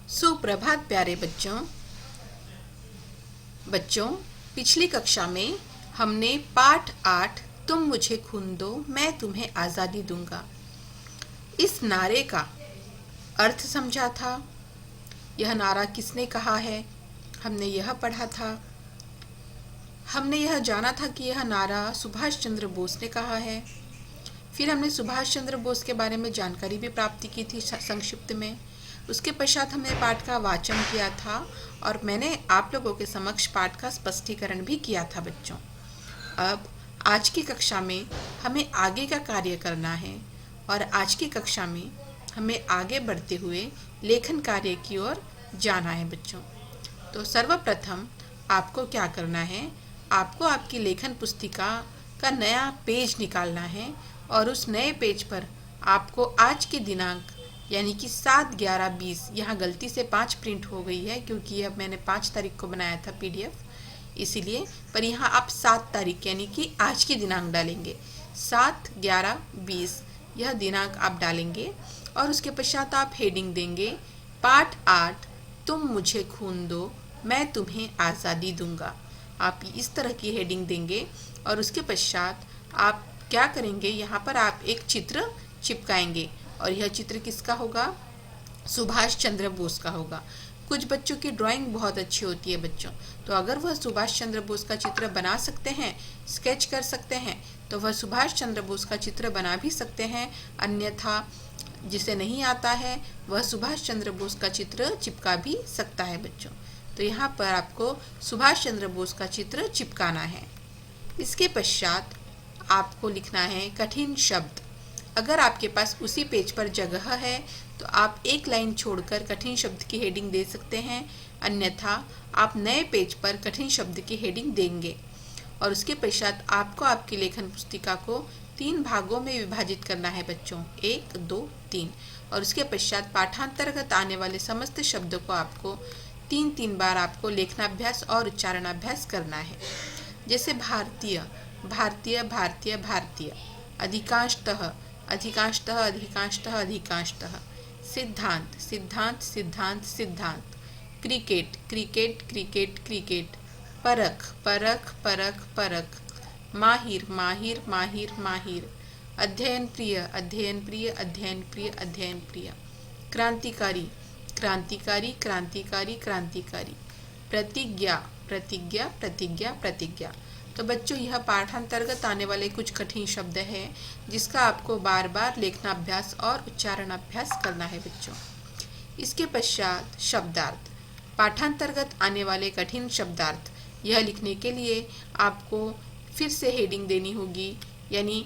सुप्रभात प्यारे बच्चों। पिछली कक्षा में हमने पाठ 8 तुम मुझे खून दो मैं तुम्हें आज़ादी दूंगा इस नारे का अर्थ समझा था। यह नारा किसने कहा है, हमने यह पढ़ा था। हमने यह जाना था कि यह नारा सुभाष चंद्र बोस ने कहा है। फिर हमने सुभाष चंद्र बोस के बारे में जानकारी भी प्राप्त की थी संक्षिप्त में। उसके पश्चात हमने पाठ का वाचन किया था और मैंने आप लोगों के समक्ष पाठ का स्पष्टीकरण भी किया था बच्चों। अब आज की कक्षा में हमें आगे का कार्य करना है और आज की कक्षा में हमें आगे बढ़ते हुए लेखन कार्य की ओर जाना है बच्चों। तो सर्वप्रथम आपको क्या करना है, आपको आपकी लेखन पुस्तिका का नया पेज निकालना है और उस नए पेज पर आपको आज के दिनांक यानी कि 7/11/20, यहाँ गलती से 5 प्रिंट हो गई है क्योंकि यह मैंने 5 तारीख को बनाया था PDF, इसीलिए। पर यहाँ आप 7 तारीख यानी कि आज की दिनांक डालेंगे, 7/11/20 यह दिनांक आप डालेंगे और उसके पश्चात आप हेडिंग देंगे पाठ 8 तुम मुझे खून दो मैं तुम्हें आज़ादी दूंगा। आप इस तरह की हेडिंग देंगे और उसके पश्चात आप क्या करेंगे, यहाँ पर आप एक चित्र चिपकाएंगे और यह चित्र किसका होगा, सुभाष चंद्र बोस का होगा। कुछ बच्चों की ड्राइंग बहुत अच्छी होती है बच्चों, तो अगर वह सुभाष चंद्र बोस का चित्र बना सकते हैं, स्केच कर सकते हैं, तो वह सुभाष चंद्र बोस का चित्र बना भी सकते हैं। अन्यथा जिसे नहीं आता है वह सुभाष चंद्र बोस का चित्र चिपका भी सकता है बच्चों। तो यहाँ पर आपको सुभाष चंद्र बोस का चित्र चिपकाना है। इसके पश्चात आपको लिखना है कठिन शब्द। अगर आपके पास उसी पेज पर जगह है तो आप एक लाइन छोड़कर कठिन शब्द की हेडिंग दे सकते हैं, अन्यथा आप नए पेज पर कठिन शब्द की हेडिंग देंगे। और उसके पश्चात आपको आपकी लेखन पुस्तिका को 3 भागों में विभाजित करना है बच्चों, 1, 2, 3। और उसके पश्चात पाठांतर्गत आने वाले समस्त शब्दों को आपको 3 बार आपको लेखनाभ्यास और उच्चारणाभ्यास करना है। जैसे भारतीय, भारतीय, भारतीय, भारतीय। अधिकांशतः, अधिकांशतः, अधिकांशतः, अधिकांशतः। सिद्धांत, सिद्धांत, सिद्धांत, सिद्धांत। Cricket, cricket, cricket, cricket. परख, परख, परख, परख। माहिर, माहिर, माहिर, माहिर। अध्ययन प्रिय, अध्ययन प्रिय, अध्ययन प्रिय, अध्ययन प्रिय। क्रांतिकारी, क्रांतिकारी, क्रांतिकारी, क्रांतिकारी। प्रतिज्ञा, प्रतिज्ञा, प्रतिज्ञा, प्रतिज्ञा। तो बच्चों यह पाठांतर्गत आने वाले कुछ कठिन शब्द हैं जिसका आपको बार बार लेखनाभ्यास और उच्चारणाभ्यास करना है बच्चों। इसके पश्चात शब्दार्थ, पाठांतर्गत आने वाले कठिन शब्दार्थ। यह लिखने के लिए आपको फिर से हेडिंग देनी होगी, यानी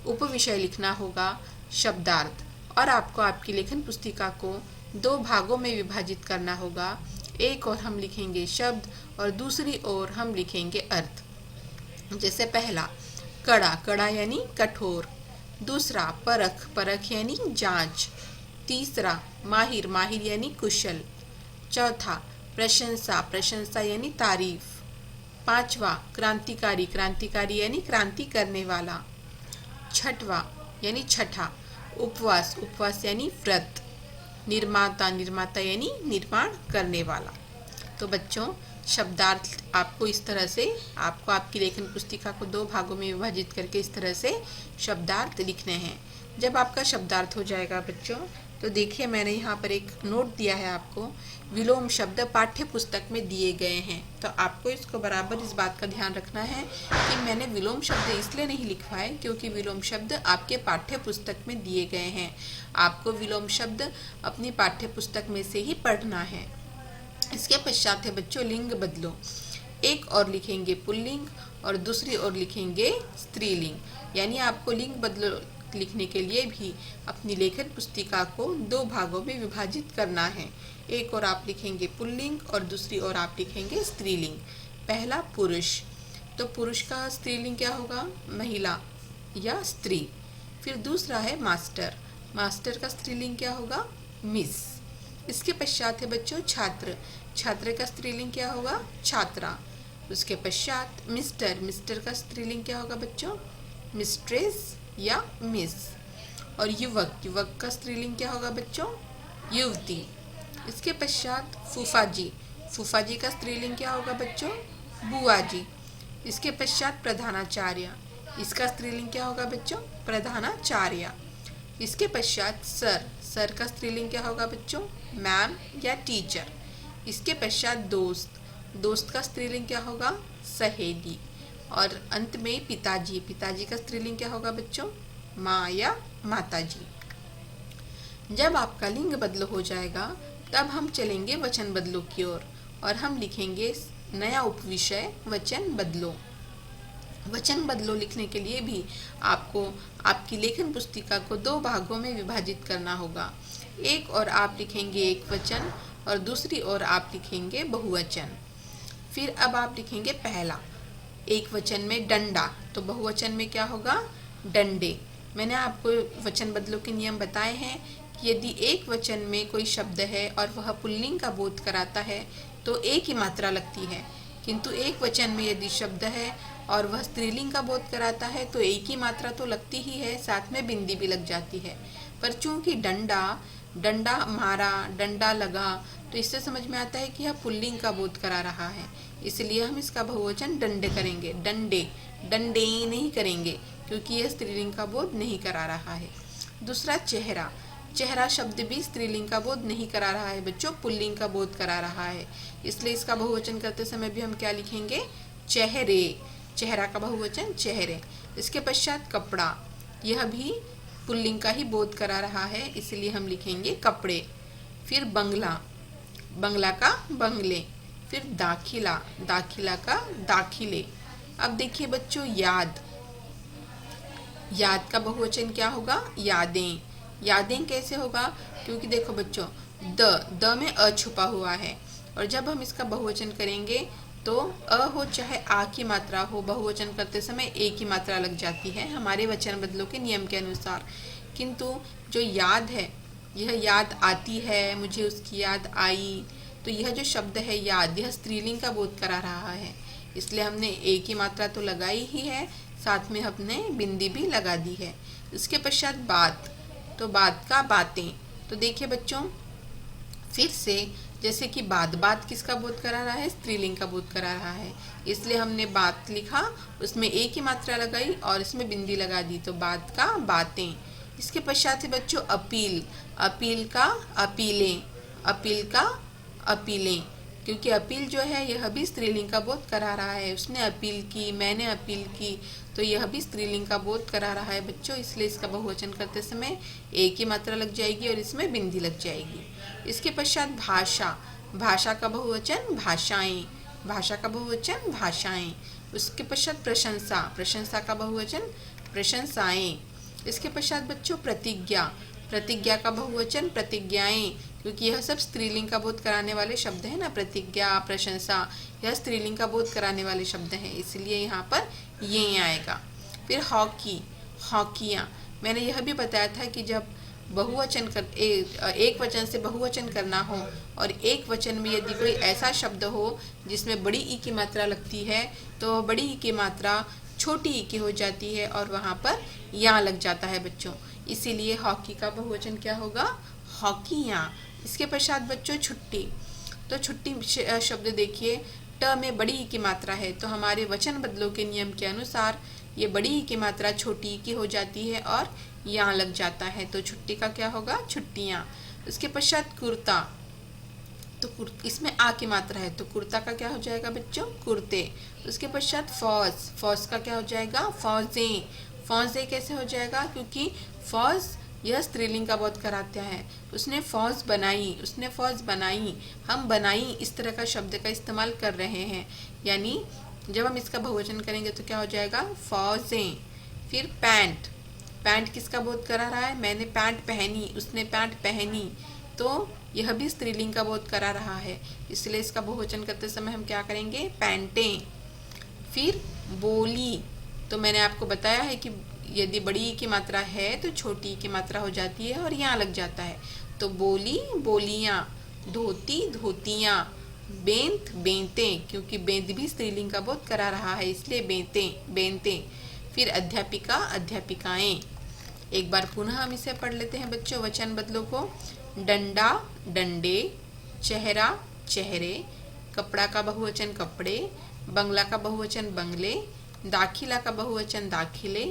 उपविषय लिखना होगा शब्दार्थ। और आपको आपकी लेखन पुस्तिका को 2 भागों में विभाजित करना होगा। एक ओर हम लिखेंगे शब्द और दूसरी ओर हम लिखेंगे अर्थ। जैसे पहला कड़ा, कड़ा यानी कठोर। दूसरा परख, परख यानी जांच। तीसरा माहिर, माहिर यानी कुशल। चौथा प्रशंसा, प्रशंसा यानी तारीफ। 5वां क्रांतिकारी, क्रांतिकारी यानी क्रांति करने वाला। 6वां यानी छठा उपवास, उपवास यानी व्रत। निर्माता, निर्माता यानी निर्माण करने वाला। तो बच्चों शब्दार्थ आपको इस तरह से, आपको आपकी लेखन पुस्तिका को 2 भागों में विभाजित करके इस तरह से शब्दार्थ लिखने हैं। जब आपका शब्दार्थ हो जाएगा बच्चों, तो देखिए मैंने यहाँ पर एक नोट दिया है आपको, विलोम शब्द पाठ्य पुस्तक में दिए गए हैं। तो आपको इसको बराबर इस बात का ध्यान रखना है कि मैंने विलोम शब्द इसलिए नहीं लिखवाए क्योंकि विलोम शब्द आपके पाठ्य पुस्तक में दिए गए हैं। आपको विलोम शब्द अपनी पाठ्य पुस्तक में से ही पढ़ना है। इसके पश्चात है बच्चों लिंग बदलो। एक और लिखेंगे पुल्लिंग और दूसरी ओर लिखेंगे स्त्रीलिंग, यानी आपको लिंग बदलो लिखने के लिए भी अपनी लेखन पुस्तिका को 2 भागों में विभाजित करना है। एक और आप लिखेंगे पुल्लिंग और दूसरी ओर आप लिखेंगे स्त्रीलिंग। पहला पुरुष, तो पुरुष का स्त्रीलिंग क्या होगा, महिला या स्त्री। फिर दूसरा है मास्टर, मास्टर का स्त्रीलिंग क्या होगा, मिस। इसके पश्चात है बच्चों छात्र, छात्र का स्त्रीलिंग क्या होगा, छात्रा। उसके पश्चात मिस्टर, मिस्टर का स्त्रीलिंग क्या होगा बच्चों, मिस्ट्रेस या मिस। और युवक, युवक का स्त्रीलिंग क्या होगा बच्चों, युवती। इसके पश्चात फूफा जी। फूफा जी का स्त्रीलिंग क्या होगा बच्चों? बुआ जी। इसके पश्चात प्रधानाचार्य। इसका स्त्रीलिंग क्या होगा बच्चों? प्रधानाचार्य। इसके पश्चात सर। सर का स्त्रीलिंग क्या होगा बच्चों? मैम या टीचर। इसके पश्चात दोस्त। दोस्त का स्त्रीलिंग क्या होगा? सहेली। और अंत में पिताजी। पिताजी का स्त्रीलिंग क्या होगा बच्चों? माँ या माताजी। जब आपका लिंग बदलो हो जाएगा तब हम चलेंगे वचन बदलो की ओर और हम लिखेंगे नया उपविषय वचन बदलो। वचन बदलो लिखने के लिए भी आपको आपकी लेखन पुस्तिका को 2 भागों में विभाजित करना होगा। एक और आप लिखेंगे एक वचन और दूसरी ओर आप लिखेंगे बहुवचन। फिर अब आप लिखेंगे पहला, एक वचन में डंडा, तो बहुवचन में क्या होगा? डंडे। मैंने आपको वचन बदलो के नियम बताए हैं कि यदि एक वचन में कोई शब्द है और वह पुल्लिंग का बोध कराता है तो एक ही मात्रा लगती है, किंतु एक वचन में यदि शब्द है और वह स्त्रीलिंग का बोध कराता है तो एक ही मात्रा तो लगती ही है, साथ में बिंदी भी लग जाती है। पर चूंकि डंडा, डंडा मारा, डंडा लगा, तो इससे समझ में आता है कि यह पुल्लिंग का बोध करा रहा है, इसलिए हम इसका बहुवचन डंडे करेंगे। डंडे, डंडे नहीं करेंगे क्योंकि यह स्त्रीलिंग का बोध नहीं करा रहा है। दूसरा चेहरा। चेहरा शब्द भी स्त्रीलिंग का बोध नहीं करा रहा है बच्चों, पुल्लिंग का बोध करा रहा है, इसलिए इसका बहुवचन करते समय भी हम क्या लिखेंगे? चेहरे। चेहरा का बहुवचन चेहरे। इसके पश्चात कपड़ा, यह भी पुल्लिंग का ही बोध करा रहा है, इसलिए हम लिखेंगे कपड़े। फिर बंगला, बंगला का बंगले। फिर दाखिला, दाखिला का दाखिले। अब देखिए बच्चों याद। याद का बहुवचन क्या होगा? यादें। यादें कैसे होगा? क्योंकि देखो बच्चों द में अ छुपा हुआ है और जब हम इसका बहुवचन करेंगे तो अ हो चाहे आ की मात्रा हो, बहुवचन करते समय एक ही मात्रा लग जाती है हमारे वचन बदलों के नियम के अनुसार। किंतु जो याद है, यह याद आती है, मुझे उसकी याद आई, तो यह जो शब्द है याद, यह स्त्रीलिंग का बोध करा रहा है, इसलिए हमने एक ही मात्रा तो लगाई ही है, साथ में हमने बिंदी भी लगा दी है। इसके पश्चात बात, तो बात का बातें। तो देखिए बच्चों फिर से, जैसे कि बात, बात किसका बोध करा रहा है? स्त्रीलिंग का बोध करा रहा है, इसलिए हमने बात लिखा, उसमें एक ही मात्रा लगाई और इसमें बिंदी लगा दी, तो बात का बातें। इसके पश्चात है बच्चों अपील। अपील का अपीलें। अपील का अपीलें, क्योंकि अपील जो है यह भी स्त्रीलिंग का बोध करा रहा है, उसने अपील की, मैंने अपील की, तो यह भी स्त्रीलिंग का बोध करा रहा है बच्चों, इसलिए इसका बहुवचन करते समय एक ही मात्रा लग जाएगी और इसमें बिंदी लग जाएगी। इसके पश्चात भाषा। भाषा का बहुवचन भाषाएं। भाषा का बहुवचन भाषाएं। उसके पश्चात प्रशंसा। प्रशंसा का बहुवचन प्रशंसाएं। इसके पश्चात बच्चों प्रतिज्ञा। प्रतिज्ञा का बहुवचन प्रतिज्ञाएं, क्योंकि यह सब स्त्रीलिंग का बोध कराने वाले शब्द है ना, प्रतिज्ञा, प्रशंसा, यह स्त्रीलिंग का बोध कराने वाले शब्द हैं, इसलिए यहाँ पर ये आएगा। फिर हॉकी, हॉकियाँ। मैंने यह भी बताया था कि जब बहुवचन एक वचन से बहुवचन करना हो और एक वचन में यदि कोई ऐसा शब्द हो जिसमें बड़ी ई की मात्रा लगती है तो बड़ी ई की मात्रा छोटी ई की हो जाती है और वहाँ पर या लग जाता है बच्चों, इसीलिए हॉकी का बहुवचन क्या होगा? हॉकियाँ। इसके पश्चात बच्चों छुट्टी। तो छुट्टी शब्द देखिए, ट में बड़ी ई की मात्रा है तो हमारे वचन बदलों के नियम के अनुसार ये बड़ी ई की मात्रा छोटी ई की हो जाती है और यहाँ लग जाता है, तो छुट्टी का क्या होगा? छुट्टियाँ। उसके पश्चात कुर्ता, तो इसमें आ की मात्रा है तो कुर्ता का क्या हो जाएगा बच्चों? कुर्ते। उसके पश्चात फौज। फौज का क्या हो जाएगा? फौजें। फौजें कैसे हो जाएगा? क्योंकि फौज यह स्त्रीलिंग का बोध कराता है, उसने फौज बनाई, उसने फौज बनाई, हम बनाई, इस तरह का शब्द का इस्तेमाल कर रहे हैं, यानी जब हम इसका बहुवचन करेंगे तो क्या हो जाएगा? फौजें। फिर पैंट। पैंट किसका बोध करा रहा है? मैंने पैंट पहनी, उसने पैंट पहनी, तो यह भी स्त्रीलिंग का बोध करा रहा है, इसलिए इसका बहुवचन करते समय हम क्या करेंगे? पैंटें। फिर बोली, तो मैंने आपको बताया है कि यदि बड़ी ई की मात्रा है तो छोटी ई की मात्रा हो जाती है और यहाँ लग जाता है, तो बोली, बोलियाँ। धोती, धोतियाँ। बेंत, बेंतें, क्योंकि बेंत भी स्त्रीलिंग का बोध करा रहा है, इसलिए बेंतें, बेंतें। फिर अध्यापिका, अध्यापिकाएं। एक बार पुनः हम इसे पढ़ लेते हैं बच्चों वचन बदलों को। डंडा, डंडे। चेहरा चेहरे, कपड़ा का बहुवचन कपड़े, बंगला का बहुवचन बंगले, दाखिला का बहुवचन दाखिले,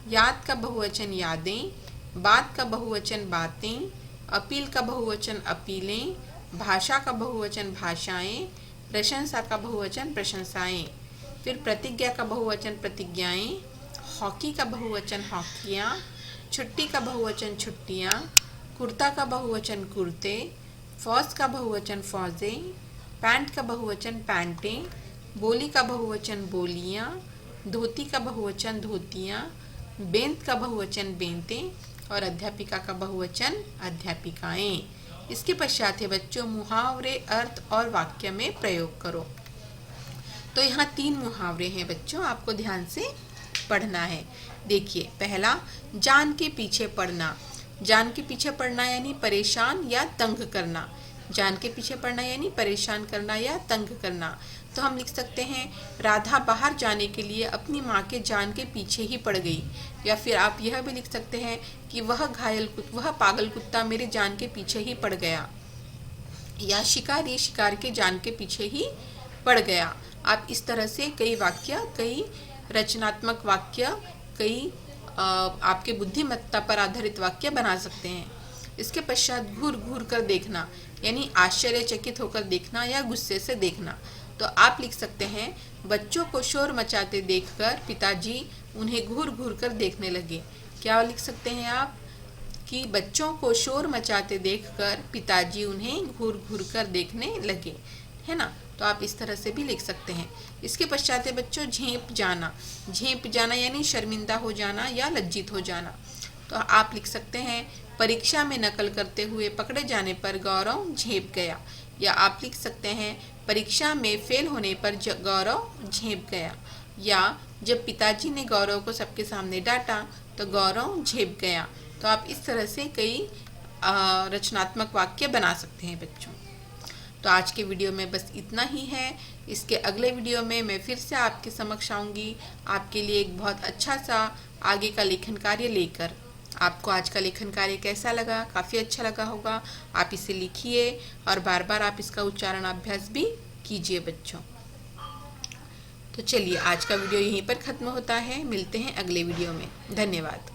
याद का बहुवचन यादें, बात का बहुवचन बातें, अपील का बहुवचन अपीलें, भाषा का बहुवचन भाषाएं, प्रशंसा का बहुवचन प्रशंसाएं, फिर प्रतिज्ञा का बहुवचन प्रतिज्ञाएं, हॉकी का बहुवचन हॉकियाँ, छुट्टी का बहुवचन छुट्टियाँ, कुर्ता का बहुवचन कुर्ते, फौज का बहुवचन फौजें, पैंट का बहुवचन पैंटें, बोली का बहुवचन बोलियाँ, धोती का बहुवचन धोतियाँ, बेंत का बहुवचन बेंतें और अध्यापिका का बहुवचन अध्यापिकाएं। इसके पश्चात है बच्चों मुहावरे, अर्थ और वाक्य में प्रयोग करो। तो यहाँ 3 मुहावरे हैं बच्चों, आपको ध्यान से पढ़ना है। देखिए, पहला जान के पीछे पड़ना। जान के पीछे पड़ना यानी परेशान या तंग करना। जान के पीछे पड़ना यानी परेशान करना या तंग करना। तो हम लिख सकते हैं राधा बाहर जाने के लिए अपनी माँ के जान के पीछे ही पड़ गई। या फिर आप यह भी लिख सकते हैं कि वह पागल कुत्ता मेरे जान के पीछे ही पड़ गया। या शिकारी शिकार के जान के पीछे ही पड़ गया। आप इस तरह से कई वाक्य, कई रचनात्मक वाक्य, कई आपके बुद्धिमत्ता पर आधारित वाक्य बना सकते हैं। इसके पश्चात घूर घूर कर देखना यानी आश्चर्यचकित होकर देखना या गुस्से से देखना। तो आप लिख सकते हैं बच्चों को शोर मचाते देखकर पिताजी उन्हें घूर घूर कर देखने लगे। क्या लिख सकते हैं आप कि बच्चों को शोर मचाते देखकर पिताजी उन्हें घूर घूर कर देखने लगे, है ना। तो आप इस तरह से भी लिख सकते हैं। इसके पश्चात है बच्चों झेंप जाना। झेंप जाना यानी शर्मिंदा हो जाना या लज्जित हो जाना। तो आप लिख सकते हैं परीक्षा में नकल करते हुए पकड़े जाने पर गौरव झेंप गया। या आप लिख सकते हैं परीक्षा में फेल होने पर गौरव झेंप गया। या जब पिताजी ने गौरव को सबके सामने डांटा तो गौरव झेंप गया। तो आप इस तरह से कई रचनात्मक वाक्य बना सकते हैं बच्चों। तो आज के वीडियो में बस इतना ही है। इसके अगले वीडियो में मैं फिर से आपके समक्ष आऊँगी आपके लिए एक बहुत अच्छा सा आगे का लेखन कार्य लेकर। आपको आज का लेखन कार्य कैसा लगा? काफ़ी अच्छा लगा होगा। आप इसे लिखिए और बार बार आप इसका उच्चारण अभ्यास भी कीजिए बच्चों। तो चलिए, आज का वीडियो यहीं पर ख़त्म होता है। मिलते हैं अगले वीडियो में। धन्यवाद।